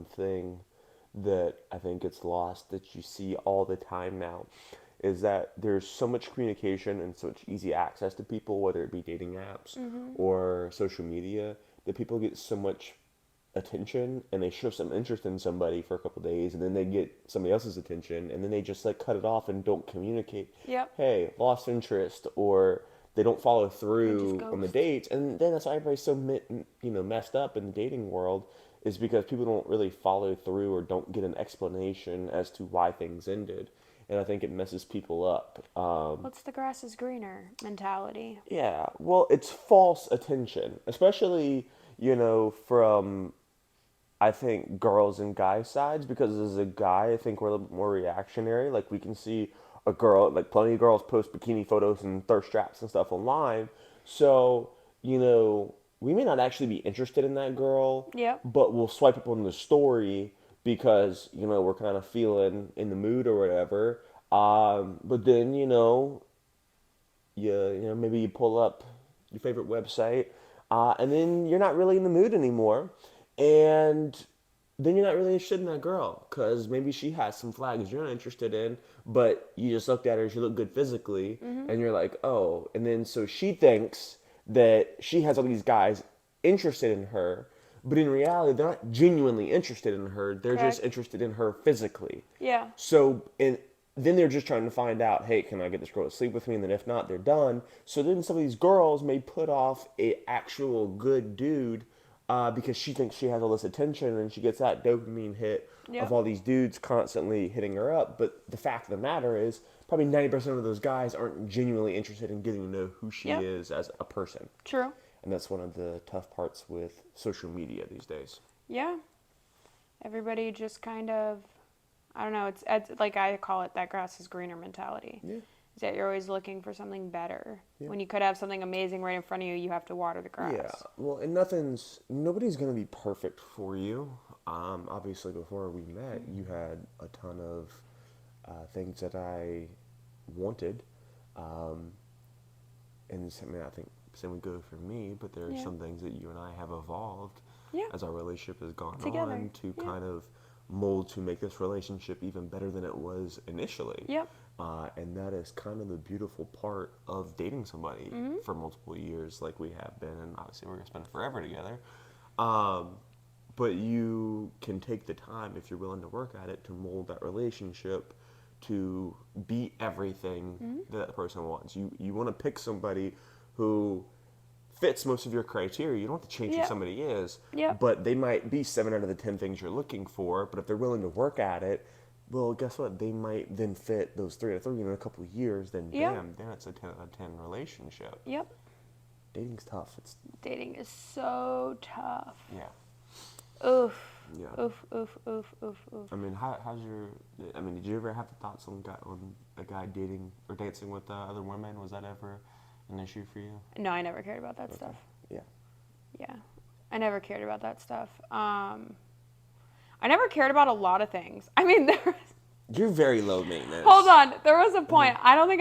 one thing that I think gets lost that you see all the time now is that there's so much communication and so much easy access to people, whether it be dating apps Mm-hmm. or social media, that people get so much attention and they show some interest in somebody for a couple days and then they get somebody else's attention and then they just like cut it off and don't communicate. Yep. Hey, lost interest, or they don't follow They just through on the ghost. dates, and then that's why everybody's so messed up in the dating world, is because people don't really follow through or don't get an explanation as to why things ended, and I think it messes people up. What's the grass is greener mentality? Yeah, well, it's false attention, especially from I think girls and guys sides, because as a guy, I think we're a little bit more reactionary. Like we can see a girl, like plenty of girls post bikini photos and thirst traps and stuff online. So, we may not actually be interested in that girl, Yep. but we'll swipe up on the story because, we're kind of feeling in the mood or whatever. But then, maybe you pull up your favorite website, and then you're not really in the mood anymore, and then you're not really interested in that girl because maybe she has some flags you're not interested in, but you just looked at her, she looked good physically, Mm-hmm. and you're like, oh, and then so she thinks that she has all these guys interested in her, but in reality, they're not genuinely interested in her. They're just Correct. interested in her physically. Yeah. So, and then they're just trying to find out, hey, can I get this girl to sleep with me? And then if not, they're done. So then some of these girls may put off a actual good dude because she thinks she has all this attention and she gets that dopamine hit of Yep. all these dudes constantly hitting her up. But the fact of the matter is, probably 90% of those guys aren't genuinely interested in getting to know who she Yep. is as a person. True. And that's one of the tough parts with social media these days. Yeah. Everybody just kind of, I don't know, it's like I call it that grass is greener mentality. Yeah, Is that you're always looking for something better. yeah. When you could have something amazing right in front of you, you have to water the Yeah, grass. well, and nobody's gonna be perfect for you. Obviously, before we met, you had a ton of things that I wanted, um, and I mean, I think same would go for me. But there are Yeah. some things that you and I have evolved Yeah. as our relationship has gone Together. on to Yeah. kind of mold to make this relationship even better than it was initially. Yep. And that is kind of the beautiful part of dating somebody Mm-hmm. for multiple years, like we have been, and obviously we're gonna spend forever together. Um, but you can take the time, if you're willing to work at it, to mold that relationship to be everything Mm-hmm. that that person wants. You want to pick somebody who fits most of your criteria. You don't have to change who Yep. somebody is, Yep. but they might be 7 out of the 10 things you're looking for. But if they're willing to work at it, well, guess what? They might then fit those 3 out of 3 in a couple of years. Then Yep. bam, then it's a 10 out of 10 relationship. Yep. Dating's tough. It's Dating is so tough. yeah, Oof. yeah. Oof. Oof. Oof. Oof. Oof. I mean, how's your? I mean, did you ever have the thoughts on a guy dating or dancing with other women? Was that ever an issue for you? No, I never cared about that Okay. stuff. Yeah. Yeah. I never cared about that stuff. I never cared about a lot of things. I mean, You're very low maintenance. hold on. There was a point. I don't think I've